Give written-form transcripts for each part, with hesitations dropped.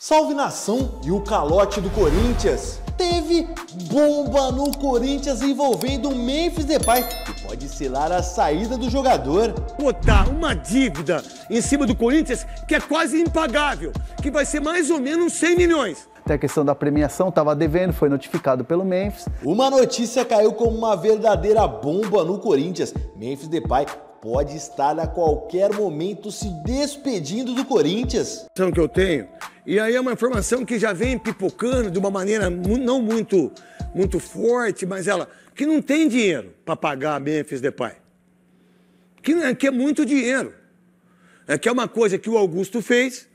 Salve nação e o calote do Corinthians. Teve bomba no Corinthians envolvendo o Memphis Depay, que pode selar a saída do jogador. Botar uma dívida em cima do Corinthians que é quase impagável, que vai ser mais ou menos 100 milhões. Tem a questão da premiação, estava devendo, foi notificado pelo Memphis. Uma notícia caiu como uma verdadeira bomba no Corinthians. Memphis Depay pode estar a qualquer momento se despedindo do Corinthians. Que eu tenho, e aí é uma informação que já vem pipocando de uma maneira não muito forte, mas ela que não tem dinheiro para pagar a Memphis Depay. Que é muito dinheiro. É que é uma coisa que o Augusto fez.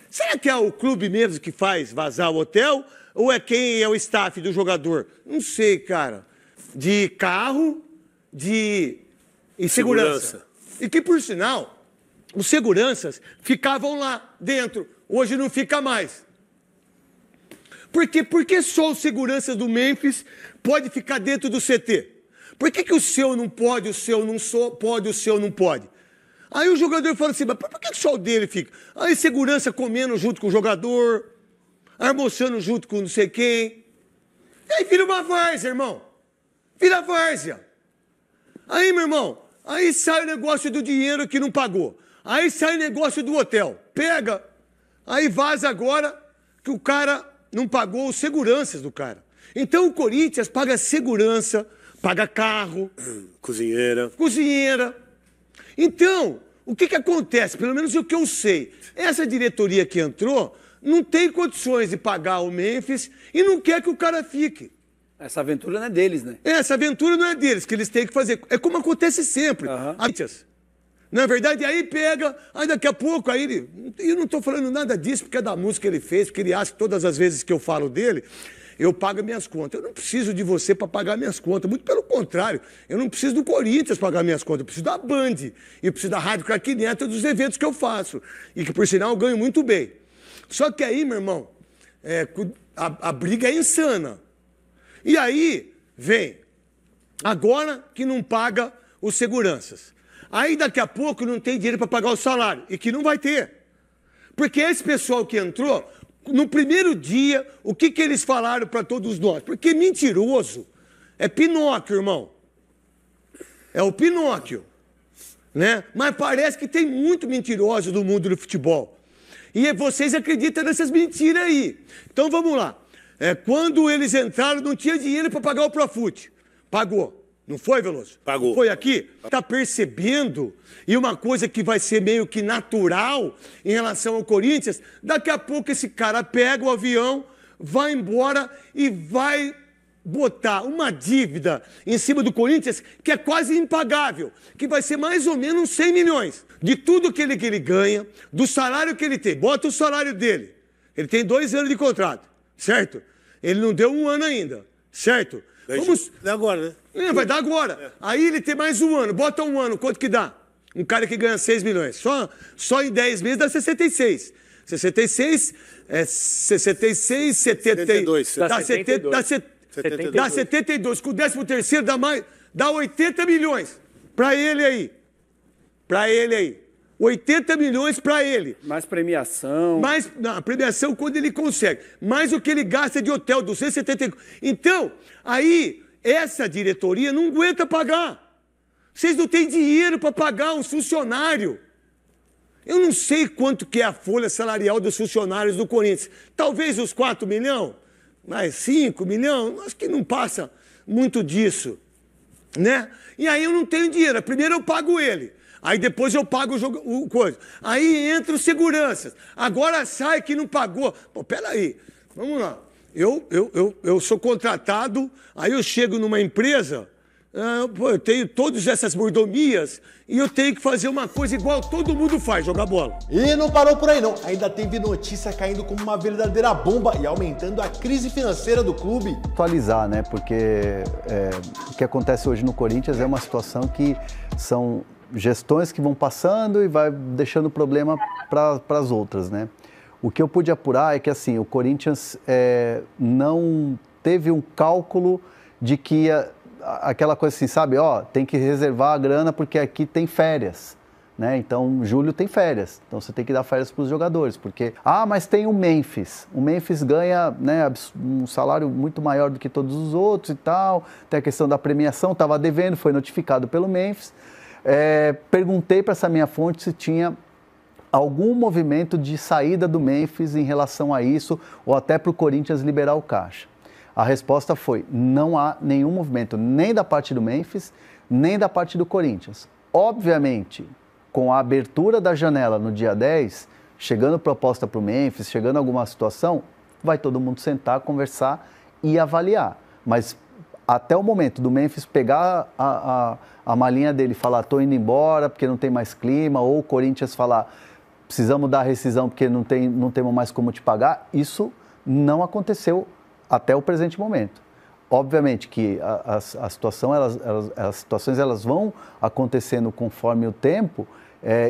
Será que é o clube mesmo que faz vazar o hotel? Ou é quem é o staff do jogador? Não sei, cara. De carro, de segurança. E que, por sinal, os seguranças ficavam lá dentro. Hoje não fica mais. Por quê? Porque só os seguranças do Memphis pode ficar dentro do CT. Por que o seu não pode, o seu não pode, o seu não pode? Aí o jogador fala assim, mas por que só o dele fica? Aí segurança comendo junto com o jogador, almoçando junto com não sei quem. E aí vira uma várzea, irmão. Vira várzea. Aí, meu irmão, aí sai o negócio do dinheiro que não pagou. Aí sai o negócio do hotel. Pega, aí vaza agora que o cara não pagou os seguranças do cara. Então o Corinthians paga segurança, paga carro. Cozinheira. Então, o que acontece? Pelo menos o que eu sei. Essa diretoria que entrou não tem condições de pagar o Memphis e não quer que o cara fique. Essa aventura não é deles, né? Essa aventura não é deles, que eles têm que fazer. É como acontece sempre. Na verdade, aí pega, aí daqui a pouco, aí ele... Eu não estou falando nada disso porque é da música que ele fez, porque ele acha que todas as vezes que eu falo dele, eu pago minhas contas. Eu não preciso de você para pagar minhas contas. Muito pelo contrário, eu não preciso do Corinthians pagar minhas contas. Eu preciso da Band, eu preciso da Rádio Craque Neto, dos eventos que eu faço. E que, por sinal, eu ganho muito bem. Só que aí, meu irmão, a briga é insana. E aí, vem, agora que não paga os seguranças. Aí, daqui a pouco, não tem dinheiro para pagar o salário. E que não vai ter. Porque esse pessoal que entrou, no primeiro dia, o que eles falaram para todos nós? Porque mentiroso é Pinóquio, irmão. É o Pinóquio. Né? Mas parece que tem muito mentiroso no mundo do futebol. E vocês acreditam nessas mentiras aí. Então, vamos lá. Quando eles entraram, não tinha dinheiro para pagar o Profut. Pagou. Não foi, Veloso? Pagou. Foi aqui? Está percebendo? E uma coisa que vai ser meio que natural em relação ao Corinthians, daqui a pouco esse cara pega o avião, vai embora e vai botar uma dívida em cima do Corinthians que é quase impagável, que vai ser mais ou menos 100 milhões. De tudo que ele ganha, do salário que ele tem. Bota o salário dele. Ele tem 2 anos de contrato, certo? Ele não deu 1 ano ainda, certo? Vamos... Dá agora, né? Vai dar agora. Aí ele tem mais 1 ano. Bota 1 ano, quanto que dá? Um cara que ganha 6 milhões. Só em 10 meses dá 66. 66, 66, 72. Dá 72. Dá 72. Com o 13º dá 80 milhões. Pra ele aí. 80 milhões para ele. Mais premiação. A premiação quando ele consegue. Mais o que ele gasta de hotel, 270. Então, aí, essa diretoria não aguenta pagar. Vocês não têm dinheiro para pagar um funcionário. Eu não sei quanto que é a folha salarial dos funcionários do Corinthians. Talvez os 4 milhões, mais 5 milhões, acho que não passa muito disso. Né? E aí eu não tenho dinheiro. Primeiro eu pago ele. Aí depois eu pago o coisa. Aí entra os seguranças. Agora sai que não pagou. Pô, peraí. Vamos lá. Eu sou contratado, aí eu chego numa empresa, eu tenho todas essas mordomias e eu tenho que fazer uma coisa igual todo mundo faz, jogar bola. E não parou por aí não. Ainda teve notícia caindo como uma verdadeira bomba e aumentando a crise financeira do clube. Atualizar, né? Porque o que acontece hoje no Corinthians é uma situação que são gestões que vão passando e vai deixando problema para as outras, né? O que eu pude apurar é que, assim, o Corinthians não teve um cálculo de que aquela coisa assim, sabe? Ó, tem que reservar a grana porque aqui tem férias. né? Então, julho tem férias, então você tem que dar férias para os jogadores, porque, mas tem o Memphis ganha, né, um salário muito maior do que todos os outros e tal, tem a questão da premiação, estava devendo, foi notificado pelo Memphis, perguntei para essa minha fonte se tinha algum movimento de saída do Memphis em relação a isso, ou até para o Corinthians liberar o caixa. A resposta foi, não há nenhum movimento, nem da parte do Memphis, nem da parte do Corinthians. Obviamente, com a abertura da janela no dia 10, chegando proposta para o Memphis, chegando alguma situação, vai todo mundo sentar, conversar e avaliar. Mas até o momento do Memphis pegar a malinha dele e falar, estou indo embora porque não tem mais clima, ou o Corinthians falar, precisamos dar rescisão porque não temos mais como te pagar, isso não aconteceu até o presente momento. Obviamente que as situações elas vão acontecendo conforme o tempo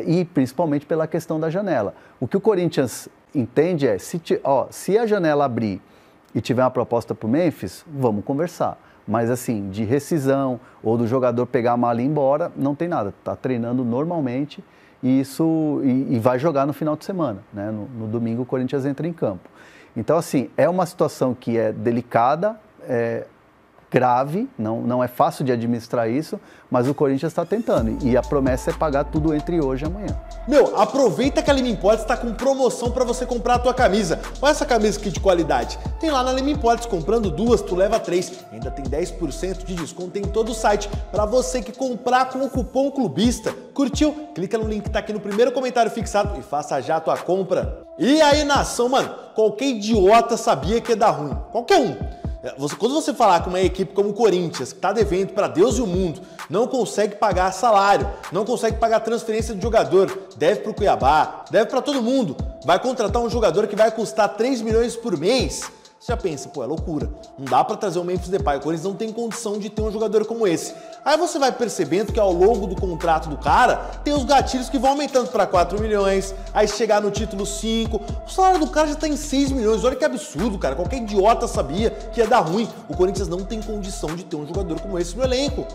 e principalmente pela questão da janela. O que o Corinthians entende é, se a janela abrir e tiver uma proposta para o Memphis, vamos conversar. Mas assim, de rescisão ou do jogador pegar a mala e ir embora, não tem nada. Está treinando normalmente e vai jogar no final de semana, né? No domingo o Corinthians entra em campo. Então assim, é uma situação que é delicada, grave, não é fácil de administrar isso, mas o Corinthians está tentando e a promessa é pagar tudo entre hoje e amanhã. Aproveita que a Lima Imports está com promoção para você comprar a tua camisa. Olha essa camisa aqui de qualidade. Tem lá na Lima Imports, comprando 2, tu leva 3. Ainda tem 10% de desconto em todo o site para você que comprar com o cupom clubista. Curtiu? Clica no link que tá aqui no primeiro comentário fixado e faça já a tua compra. E aí, nação, mano, qualquer idiota sabia que ia dar ruim. Qualquer um. Quando você falar com uma equipe como o Corinthians, que está devendo para Deus e o mundo, não consegue pagar salário, não consegue pagar transferência de jogador, deve para o Cuiabá, deve para todo mundo, vai contratar um jogador que vai custar 3 milhões por mês, você já pensa, é loucura, não dá para trazer o Memphis Depay, o Corinthians não tem condição de ter um jogador como esse. Aí você vai percebendo que ao longo do contrato do cara, tem os gatilhos que vão aumentando para 4 milhões, aí chegar no título 5, o salário do cara já está em 6 milhões, olha que absurdo, cara, qualquer idiota sabia que ia dar ruim. O Corinthians não tem condição de ter um jogador como esse no elenco.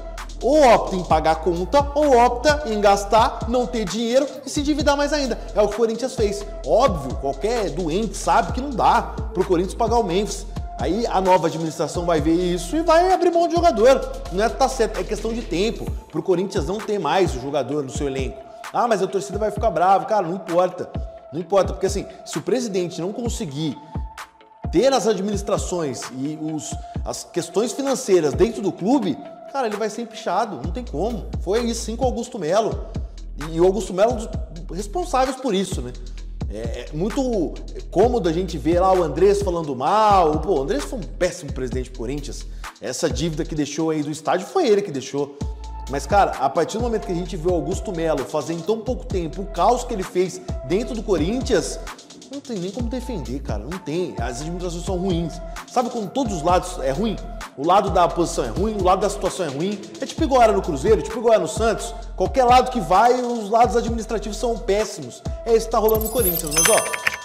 Ou opta em pagar a conta, ou opta em gastar, não ter dinheiro e se endividar mais ainda. É o que o Corinthians fez. Óbvio, qualquer doente sabe que não dá pro Corinthians pagar o Memphis. Aí a nova administração vai ver isso e vai abrir mão de jogador. Não é que tá certo, é questão de tempo. Pro Corinthians não ter mais o jogador no seu elenco. Mas a torcida vai ficar brava. Cara, não importa. Não importa, porque assim, se o presidente não conseguir ter as administrações e as questões financeiras dentro do clube, cara, ele vai ser empichado, não tem como. Foi isso sim com o Augusto Melo. E o Augusto Melo é um dos responsáveis por isso, né? É muito cômodo a gente ver lá o Andrés falando mal. O Andrés foi um péssimo presidente do Corinthians. Essa dívida que deixou aí do estádio foi ele que deixou. Mas, cara, a partir do momento que a gente vê o Augusto Melo fazer em tão pouco tempo o caos que ele fez dentro do Corinthians, não tem nem como defender, cara. Não tem. As administrações são ruins. Sabe quando todos os lados é ruim? O lado da posição é ruim, o lado da situação é ruim. É tipo igual era no Cruzeiro, tipo igual era no Santos. Qualquer lado que vai, os lados administrativos são péssimos. É isso que tá rolando no Corinthians. Mas,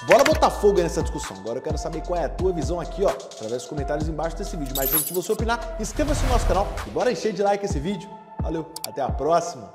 bora botar fogo aí nessa discussão. Agora eu quero saber qual é a tua visão aqui, através dos comentários embaixo desse vídeo. Mas antes de você opinar, inscreva-se no nosso canal e bora encher de like esse vídeo. Valeu, até a próxima.